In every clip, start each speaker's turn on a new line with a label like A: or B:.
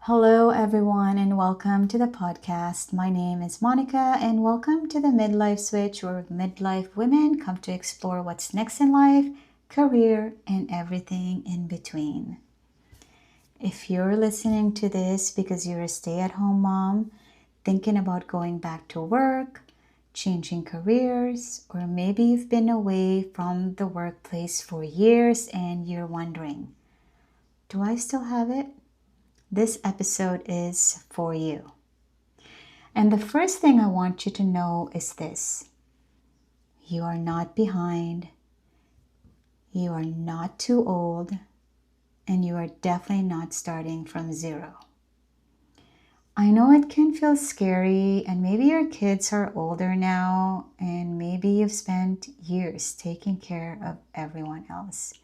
A: Hello, everyone, and welcome to the podcast. My name is Monica, and welcome to the Midlife Switch, where midlife women come to explore what's next in life, career, and everything in between. If you're listening to this because you're a stay-at-home mom, thinking about going back to work, changing careers, or maybe you've been away from the workplace for years and you're wondering, do I still have it? This episode is for you. And the first thing I want you to know is this: you are not behind, you are not too old, and you are definitely not starting from zero. I know it can feel scary, and maybe your kids are older now, and maybe you've spent years taking care of everyone else.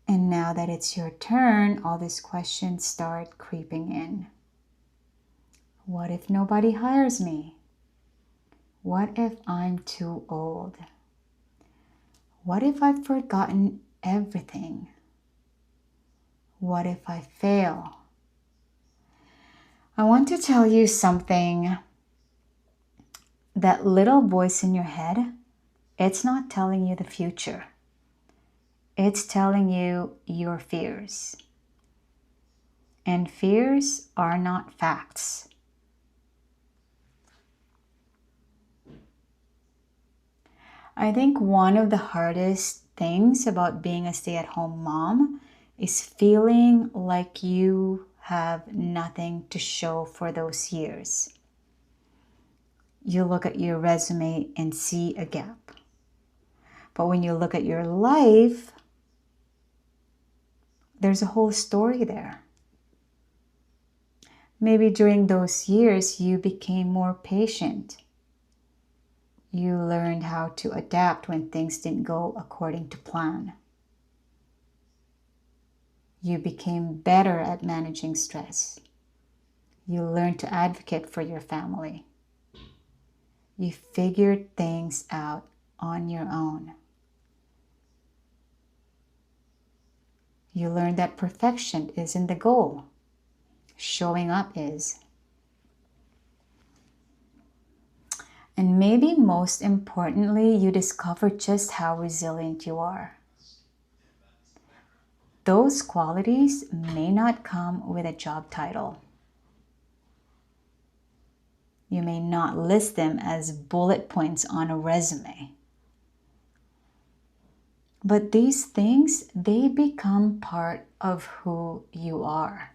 A: And now that it's your turn, all these questions start creeping in. What if nobody hires me? What if I'm too old? What if I've forgotten everything? What if I fail? I want to tell you something. That little voice in your head, it's not telling you the future. It's telling you your fears. And fears are not facts. I think one of the hardest things about being a stay-at-home mom is feeling like you have nothing to show for those years. You look at your resume and see a gap. But when you look at your life, there's a whole story there. Maybe during those years, you became more patient. You learned how to adapt when things didn't go according to plan. You became better at managing stress. You learned to advocate for your family. You figured things out on your own. You learned that perfection isn't the goal. Showing up is. And maybe most importantly, you discover just how resilient you are. Those qualities may not come with a job title. You may not list them as bullet points on a resume. But these things, they become part of who you are.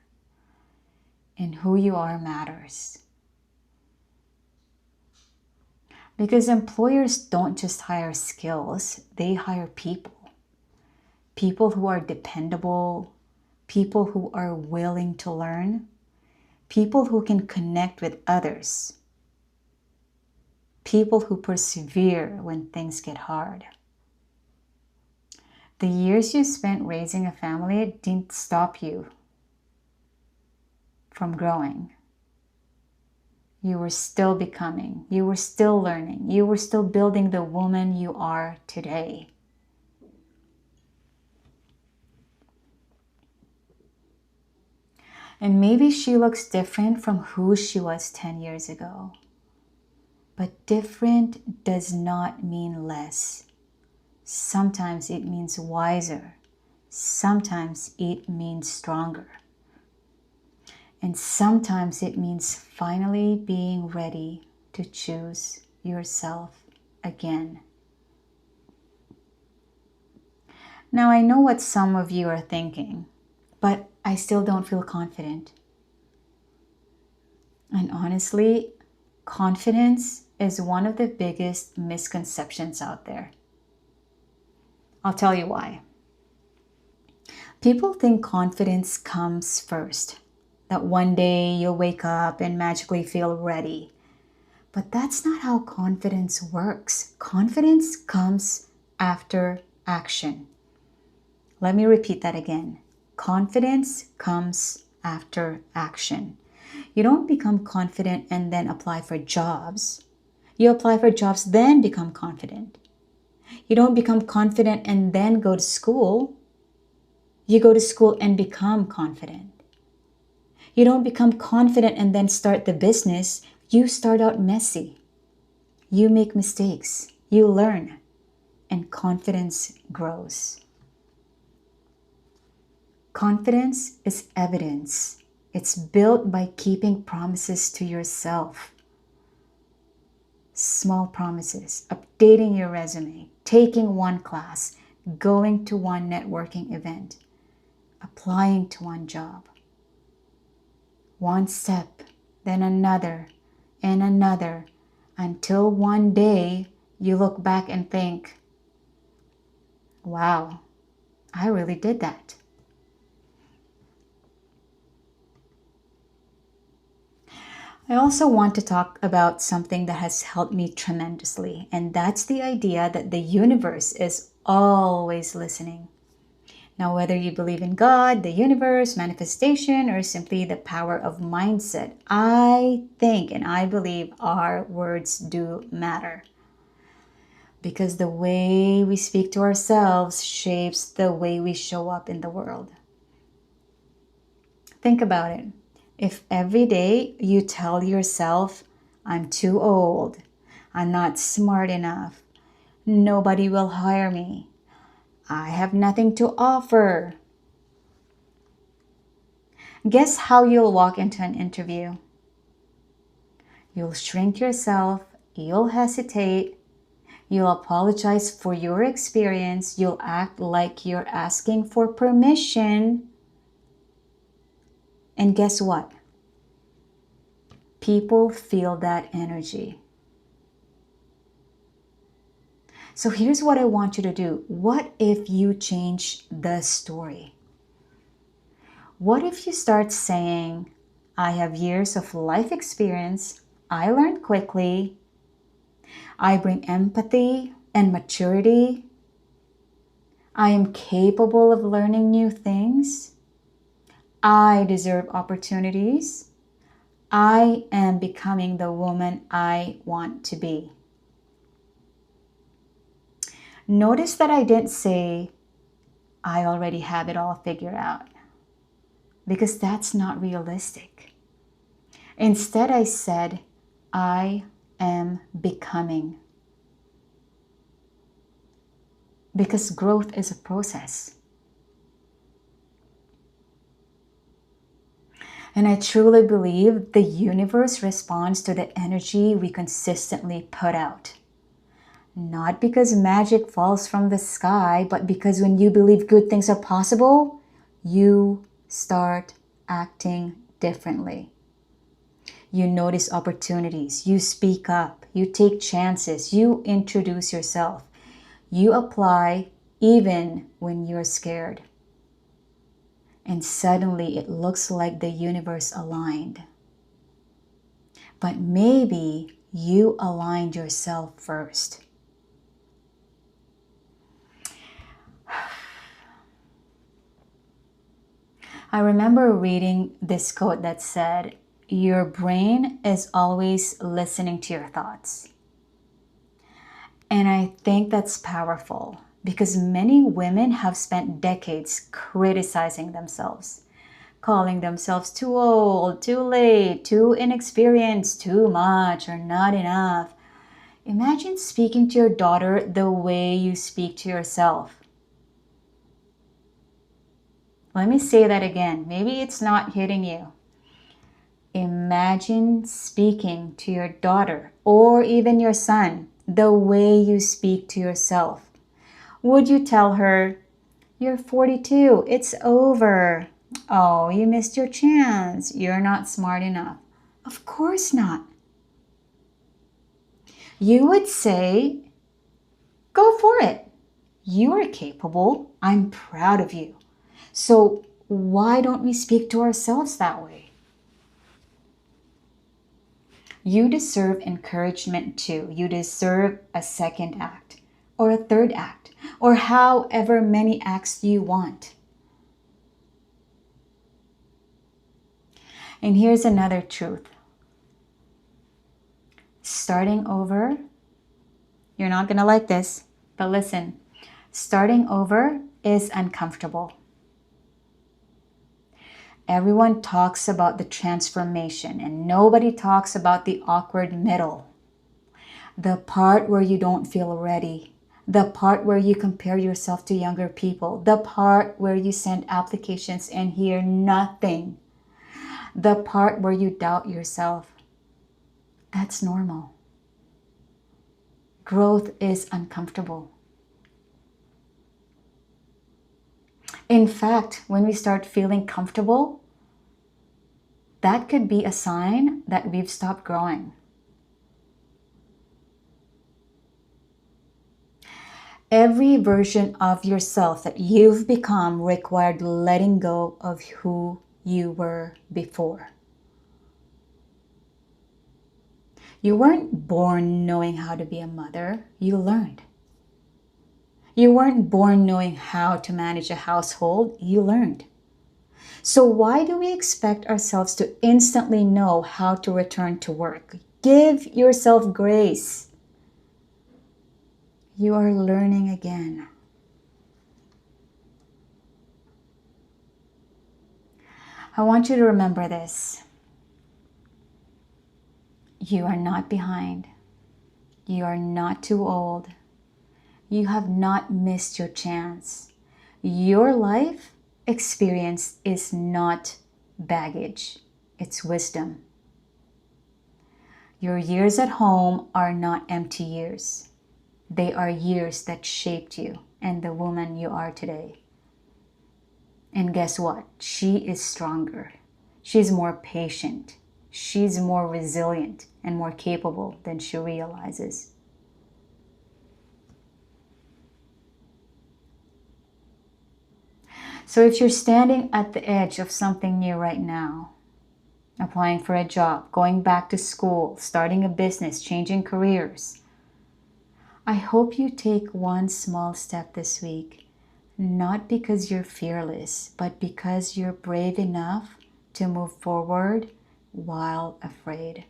A: And who you are matters. Because employers don't just hire skills, they hire people. People who are dependable, people who are willing to learn, people who can connect with others, people who persevere when things get hard. The years you spent raising a family didn't stop you from growing. You were still becoming, you were still learning, you were still building the woman you are today. And maybe she looks different from who she was 10 years ago. But different does not mean less. Sometimes it means wiser. Sometimes it means stronger. And sometimes it means finally being ready to choose yourself again. Now, I know what some of you are thinking, but I still don't feel confident. And honestly, confidence is one of the biggest misconceptions out there. I'll tell you why. People think confidence comes first. That one day you'll wake up and magically feel ready. But that's not how confidence works. Confidence comes after action. Let me repeat that again. Confidence comes after action. You don't become confident and then apply for jobs. You apply for jobs, then become confident. You don't become confident and then go to school. You go to school and become confident. You don't become confident and then start the business. You start out messy. You make mistakes. You learn. And confidence grows. Confidence is evidence. It's built by keeping promises to yourself. Small promises, updating your resume, taking one class, going to one networking event, applying to one job. One step, then another, and another, until one day you look back and think, wow, I really did that. I also want to talk about something that has helped me tremendously, and that's the idea that the universe is always listening. Now, whether you believe in God, the universe, manifestation, or simply the power of mindset, I think and I believe our words do matter. Because the way we speak to ourselves shapes the way we show up in the world. Think about it. If every day you tell yourself, I'm too old, I'm not smart enough, nobody will hire me, I have nothing to offer, guess how you'll walk into an interview? You'll shrink yourself, you'll hesitate, you'll apologize for your experience, you'll act like you're asking for permission. And guess what? People feel that energy. So here's what I want you to do. What if you change the story? What if you start saying, I have years of life experience, I learn quickly, I bring empathy and maturity, I am capable of learning new things, I deserve opportunities, I am becoming the woman I want to be. Notice that I didn't say, I already have it all figured out, because that's not realistic. Instead, I said, I am becoming. Because growth is a process. And I truly believe the universe responds to the energy we consistently put out. Not because magic falls from the sky, but because when you believe good things are possible, you start acting differently. You notice opportunities, you speak up, you take chances, you introduce yourself, you apply even when you're scared. And suddenly it looks like the universe aligned. But maybe you aligned yourself first. I remember reading this quote that said, your brain is always listening to your thoughts. And I think that's powerful because many women have spent decades criticizing themselves, calling themselves too old, too late, too inexperienced, too much, or not enough. Imagine speaking to your daughter the way you speak to yourself. Let me say that again. Maybe it's not hitting you. Imagine speaking to your daughter or even your son the way you speak to yourself. Would you tell her, you're 42, it's over. Oh, you missed your chance. You're not smart enough. Of course not. You would say, go for it. You are capable. I'm proud of you. So why don't we speak to ourselves that way? You deserve encouragement too. You deserve a second act or a third act or however many acts you want. And here's another truth. Starting over, you're not going to like this, but listen, starting over is uncomfortable. Everyone talks about the transformation and nobody talks about the awkward middle. The part where you don't feel ready. The part where you compare yourself to younger people. The part where you send applications and hear nothing. The part where you doubt yourself. That's normal. Growth is uncomfortable. In fact, when we start feeling comfortable, that could be a sign that we've stopped growing. Every version of yourself that you've become required letting go of who you were before. You weren't born knowing how to be a mother, you learned. You weren't born knowing how to manage a household, you learned. So why do we expect ourselves to instantly know how to return to work? Give yourself grace. You are learning again. I want you to remember this. You are not behind. You are not too old. You have not missed your chance. Your life experience is not baggage. It's wisdom. Your years at home are not empty years. They are years that shaped you and the woman you are today. And guess what? She is stronger. She's more patient. She's more resilient and more capable than she realizes. So if you're standing at the edge of something new right now, applying for a job, going back to school, starting a business, changing careers, I hope you take one small step this week, not because you're fearless, but because you're brave enough to move forward while afraid.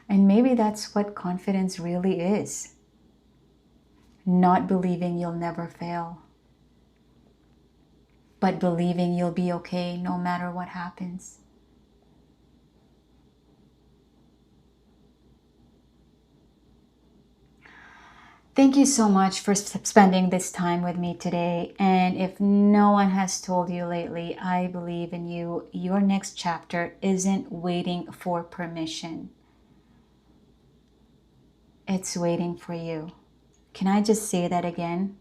A: And maybe that's what confidence really is. Not believing you'll never fail, but believing you'll be okay no matter what happens. Thank you so much for spending this time with me today. And if no one has told you lately, I believe in you. Your next chapter isn't waiting for permission. It's waiting for you. Can I just say that again?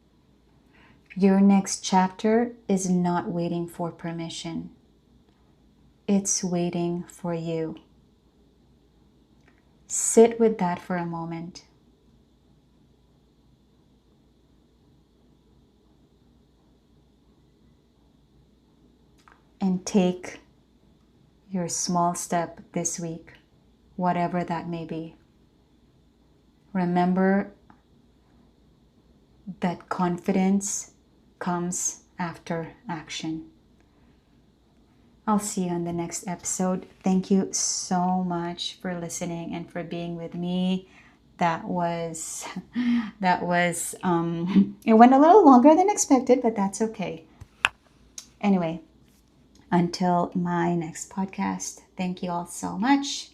A: Your next chapter is not waiting for permission. It's waiting for you. Sit with that for a moment. And take your small step this week, whatever that may be. Remember that confidence comes after action. I'll see you on the next episode. Thank you so much for listening and for being with me. It went a little longer than expected, but that's okay. Anyway, until my next podcast, thank you all so much.